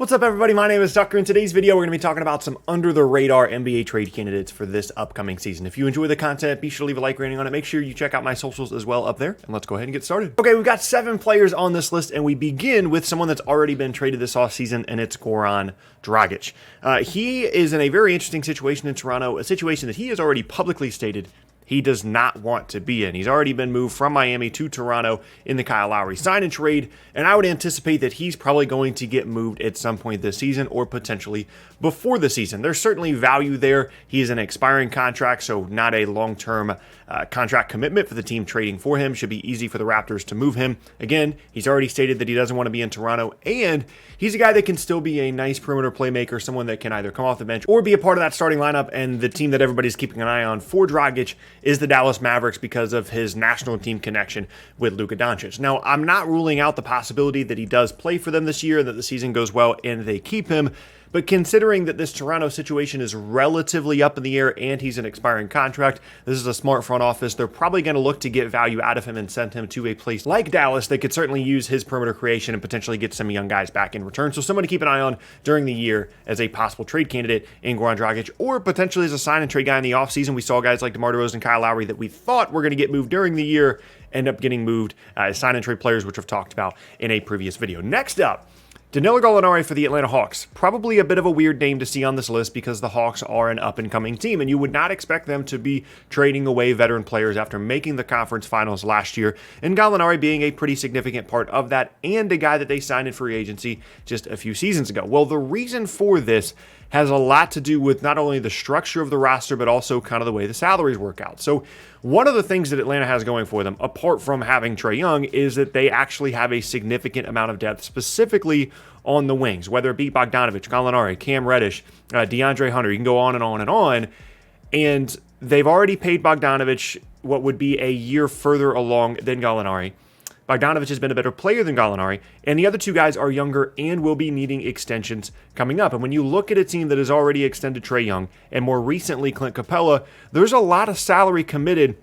What's up, everybody? My name is Tucker. In today's video, we're going to be talking about some under-the-radar NBA trade candidates for this upcoming season. If you enjoy the content, be sure to leave a like rating on it. Make sure you check out my socials as well up there, and let's go ahead and get started. Okay, we've got 7 players on this list, and we begin with someone that's already been traded this offseason, and it's Goran Dragic. He is in a very interesting situation in Toronto, a situation that he has already publicly stated he does not want to be in. He's already been moved from Miami to Toronto in the Kyle Lowry sign and trade, and I would anticipate that he's probably going to get moved at some point this season or potentially before the season. There's certainly value there. He is an expiring contract, so not a long-term contract commitment for the team trading for him. Should be easy for the Raptors to move him. Again, he's already stated that he doesn't want to be in Toronto, and he's a guy that can still be a nice perimeter playmaker, someone that can either come off the bench or be a part of that starting lineup. And the team that everybody's keeping an eye on for Dragic is the Dallas Mavericks because of his national team connection with Luka Doncic. Now, I'm not ruling out the possibility that he does play for them this year, that the season goes well and they keep him. But considering that this Toronto situation is relatively up in the air and he's an expiring contract, this is a smart front office. They're probably going to look to get value out of him and send him to a place like Dallas that could certainly use his perimeter creation and potentially get some young guys back in return. So someone to keep an eye on during the year as a possible trade candidate in Goran Dragic, or potentially as a sign and trade guy in the offseason. We saw guys like DeMar DeRozan and Kyle Lowry that we thought were going to get moved during the year end up getting moved as sign and trade players, which I've talked about in a previous video. Next up, Danilo Gallinari for the Atlanta Hawks. Probably a bit of a weird name to see on this list because the Hawks are an up-and-coming team, and you would not expect them to be trading away veteran players after making the conference finals last year, and Gallinari being a pretty significant part of that, and a guy that they signed in free agency just a few seasons ago. Well, the reason for this has a lot to do with not only the structure of the roster, but also kind of the way the salaries work out. So one of the things that Atlanta has going for them, apart from having Trae Young, is that they actually have a significant amount of depth, specifically on the wings, whether it be Bogdanovic, Gallinari, Cam Reddish, DeAndre Hunter. You can go on and on and on. And they've already paid Bogdanovic what would be a year further along than Gallinari. Bogdanovic has been a better player than Gallinari, and the other two guys are younger and will be needing extensions coming up. And when you look at a team that has already extended Trae Young, and more recently Clint Capella, there's a lot of salary committed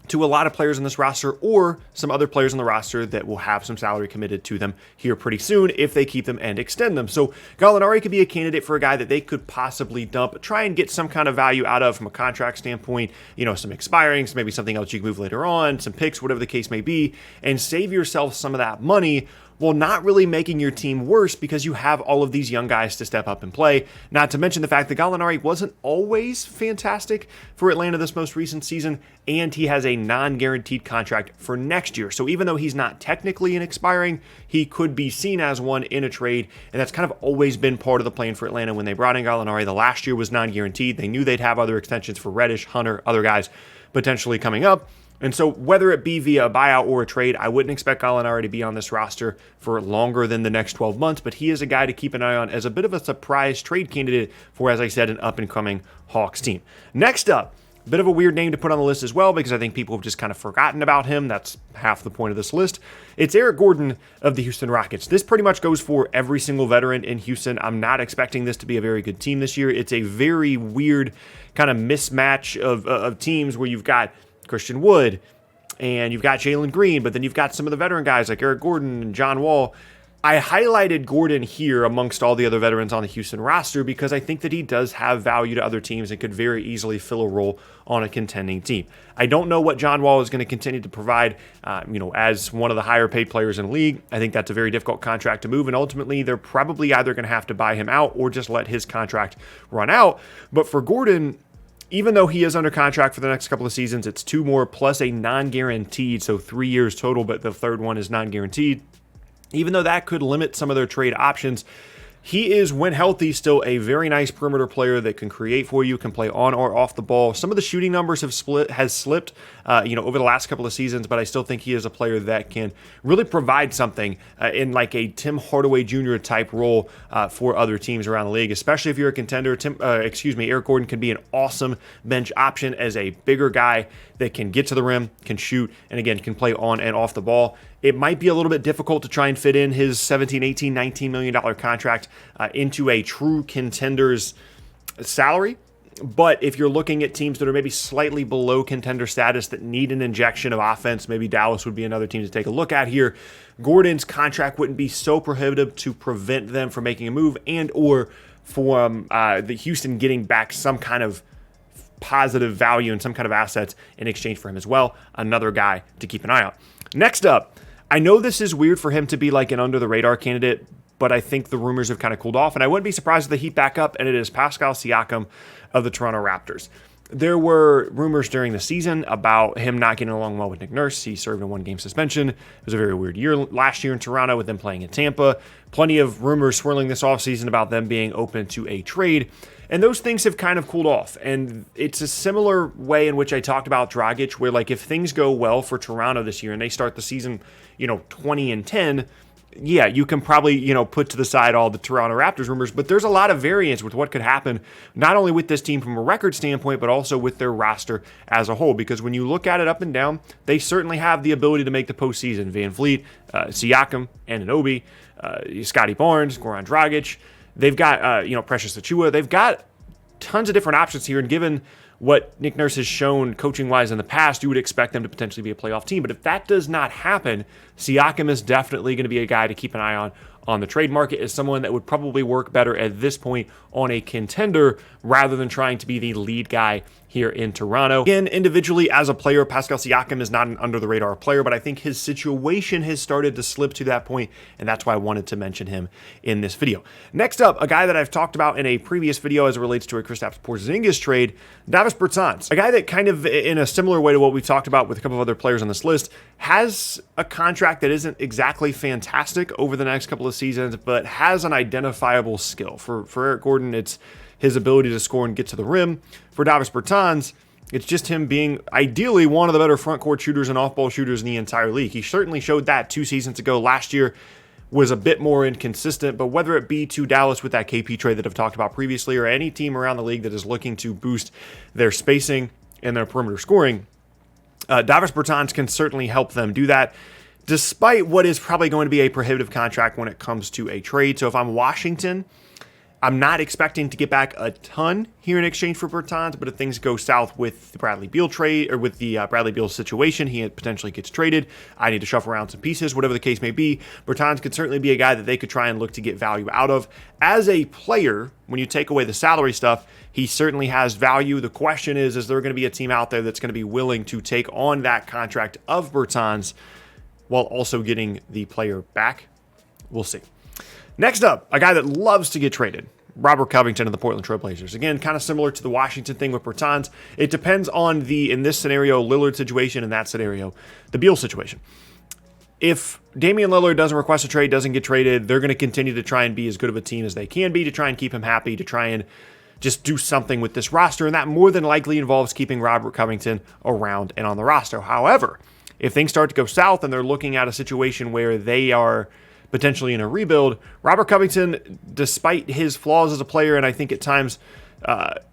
to a lot of players on this roster, or some other players on the roster that will have some salary committed to them here pretty soon if they keep them and extend them. So Gallinari could be a candidate for a guy that they could possibly dump, try and get some kind of value out of from a contract standpoint, some expirings, maybe something else you can move later on, some picks, whatever the case may be, and save yourself some of that money, while not really making your team worse because you have all of these young guys to step up and play. Not to mention the fact that Gallinari wasn't always fantastic for Atlanta this most recent season, and he has a non-guaranteed contract for next year. So even though he's not technically an expiring, he could be seen as one in a trade, and that's kind of always been part of the plan for Atlanta when they brought in Gallinari. The last year was non-guaranteed. They knew they'd have other extensions for Reddish, Hunter, other guys potentially coming up. And so whether it be via a buyout or a trade, I wouldn't expect Gallinari to be on this roster for longer than the next 12 months, but he is a guy to keep an eye on as a bit of a surprise trade candidate for, as I said, an up-and-coming Hawks team. Next up, a bit of a weird name to put on the list as well because I think people have just kind of forgotten about him. That's half the point of this list. It's Eric Gordon of the Houston Rockets. This pretty much goes for every single veteran in Houston. I'm not expecting this to be a very good team this year. It's a very weird kind of mismatch of teams where you've got Christian Wood, and you've got Jalen Green, but then you've got some of the veteran guys like Eric Gordon and John Wall. I highlighted Gordon here amongst all the other veterans on the Houston roster because I think that he does have value to other teams and could very easily fill a role on a contending team. I don't know what John Wall is going to continue to provide, as one of the higher paid players in the league. I think that's a very difficult contract to move, and ultimately they're probably either going to have to buy him out or just let his contract run out. But for Gordon, even though he is under contract for the next couple of seasons, it's 2 more plus a non-guaranteed, so 3 years total, but the third one is non-guaranteed. Even though that could limit some of their trade options, he is, when healthy, still a very nice perimeter player that can create for you, can play on or off the ball. Some of the shooting numbers have slipped, over the last couple of seasons, but I still think he is a player that can really provide something in like a Tim Hardaway Jr. type role for other teams around the league, especially if you're a contender. Eric Gordon can be an awesome bench option as a bigger guy that can get to the rim, can shoot, and again, can play on and off the ball. It might be a little bit difficult to try and fit in his $17, $18, $19 million contract into a true contender's salary. But if you're looking at teams that are maybe slightly below contender status that need an injection of offense, maybe Dallas would be another team to take a look at here. Gordon's contract wouldn't be so prohibitive to prevent them from making a move and or for the Houston getting back some kind of positive value and some kind of assets in exchange for him as well. Another guy to keep an eye on. Next up, I know this is weird for him to be like an under-the-radar candidate, but I think the rumors have kind of cooled off, and I wouldn't be surprised if the Heat back up, and it is Pascal Siakam of the Toronto Raptors. There were rumors during the season about him not getting along well with Nick Nurse. He served a one-game suspension. It was a very weird year last year in Toronto with them playing in Tampa. Plenty of rumors swirling this offseason about them being open to a trade, and those things have kind of cooled off. And it's a similar way in which I talked about Dragic, where like if things go well for Toronto this year and they start the season, 20-10, yeah, you can probably, put to the side all the Toronto Raptors rumors, but there's a lot of variance with what could happen, not only with this team from a record standpoint, but also with their roster as a whole, because when you look at it up and down, they certainly have the ability to make the postseason. Van Vliet, Siakam, Anunoby, Scotty Barnes, Goran Dragic, they've got, Precious Achiuwa, they've got tons of different options here, and given what Nick Nurse has shown coaching-wise in the past, you would expect them to potentially be a playoff team. But if that does not happen, Siakam is definitely going to be a guy to keep an eye on the trade market, as someone that would probably work better at this point on a contender rather than trying to be the lead guy here in Toronto. Again, individually as a player, Pascal Siakam is not an under-the-radar player, but I think his situation has started to slip to that point, and that's why I wanted to mention him in this video. Next up, a guy that I've talked about in a previous video as it relates to a Kristaps Porzingis trade, Davis Bertans. A guy that kind of, in a similar way to what we've talked about with a couple of other players on this list, has a contract that isn't exactly fantastic over the next couple of seasons, but has an identifiable skill. For Eric Gordon, it's his ability to score and get to the rim. For Davis Bertans, it's just him being ideally one of the better front court shooters and off-ball shooters in the entire league. He certainly showed that 2 seasons ago. Last year was a bit more inconsistent, but whether it be to Dallas with that KP trade that I've talked about previously, or any team around the league that is looking to boost their spacing and their perimeter scoring, Davis Bertans can certainly help them do that, despite what is probably going to be a prohibitive contract when it comes to a trade. So if I'm Washington, I'm not expecting to get back a ton here in exchange for Bertans, but if things go south with the Bradley Beal trade, or with the Bradley Beal situation, he potentially gets traded. I need to shuffle around some pieces, whatever the case may be. Bertans could certainly be a guy that they could try and look to get value out of. As a player, when you take away the salary stuff, he certainly has value. The question is there going to be a team out there that's going to be willing to take on that contract of Bertans while also getting the player back? We'll see. Next up, a guy that loves to get traded, Robert Covington of the Portland Trail Blazers. Again, kind of similar to the Washington thing with Bertans. It depends on in this scenario, Lillard situation, in that scenario, the Beal situation. If Damian Lillard doesn't request a trade, doesn't get traded, they're going to continue to try and be as good of a team as they can be to try and keep him happy, to try and just do something with this roster, and that more than likely involves keeping Robert Covington around and on the roster. However, if things start to go south and they're looking at a situation where they are potentially in a rebuild, Robert Covington, despite his flaws as a player, and I think at times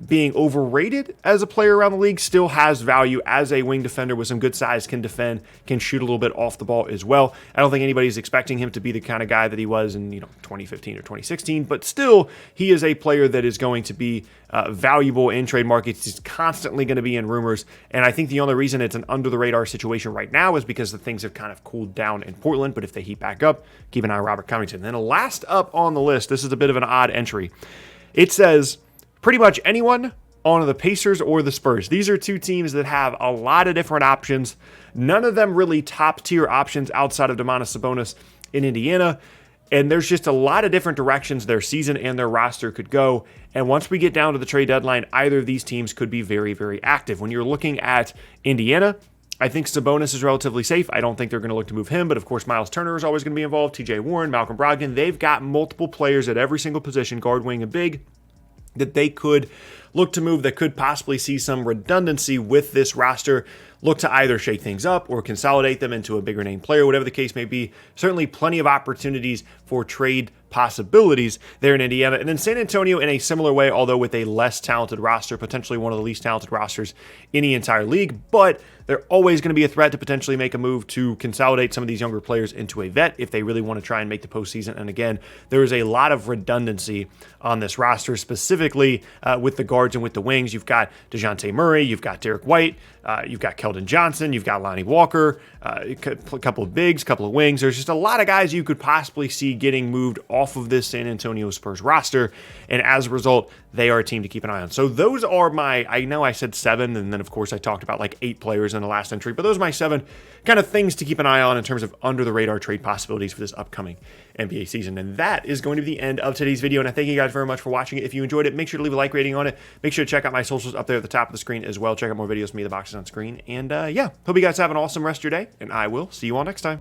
being overrated as a player around the league, still has value as a wing defender with some good size, can defend, can shoot a little bit off the ball as well. I don't think anybody's expecting him to be the kind of guy that he was in 2015 or 2016, but still, he is a player that is going to be valuable in trade markets. He's constantly going to be in rumors, and I think the only reason it's an under-the-radar situation right now is because the things have kind of cooled down in Portland, but if they heat back up, keep an eye on Robert Covington. Then last up on the list, this is a bit of an odd entry. It says pretty much anyone on the Pacers or the Spurs. These are two teams that have a lot of different options. None of them really top-tier options outside of Domantas Sabonis in Indiana. And there's just a lot of different directions their season and their roster could go. And once we get down to the trade deadline, either of these teams could be very, very active. When you're looking at Indiana, I think Sabonis is relatively safe. I don't think they're going to look to move him, but of course Miles Turner is always going to be involved. TJ Warren, Malcolm Brogdon, they've got multiple players at every single position, guard, wing, and big, that they could look to move, that could possibly see some redundancy with this roster, look to either shake things up or consolidate them into a bigger name player, whatever the case may be. Certainly plenty of opportunities for trade possibilities there in Indiana. And then San Antonio in a similar way, although with a less talented roster, potentially one of the least talented rosters in the entire league, but they're always going to be a threat to potentially make a move to consolidate some of these younger players into a vet if they really want to try and make the postseason. And again, there is a lot of redundancy on this roster, specifically with the guard guards, and with the wings, you've got DeJounte Murray, you've got Derek White, you've got Keldon Johnson, you've got Lonnie Walker, a couple of bigs, a couple of wings. There's just a lot of guys you could possibly see getting moved off of this San Antonio Spurs roster, and as a result, they are a team to keep an eye on. So those are I know I said 7, and then of course I talked about like 8 players in the last entry, but those are my 7 kind of things to keep an eye on in terms of under the radar trade possibilities for this upcoming NBA season. And that is going to be the end of today's video, and I thank you guys very much for watching it. If you enjoyed it, make sure to leave a like rating on it. Make sure to check out my socials up there at the top of the screen as well. Check out more videos from me, the boxes on screen. And yeah, hope you guys have an awesome rest of your day, and I will see you all next time.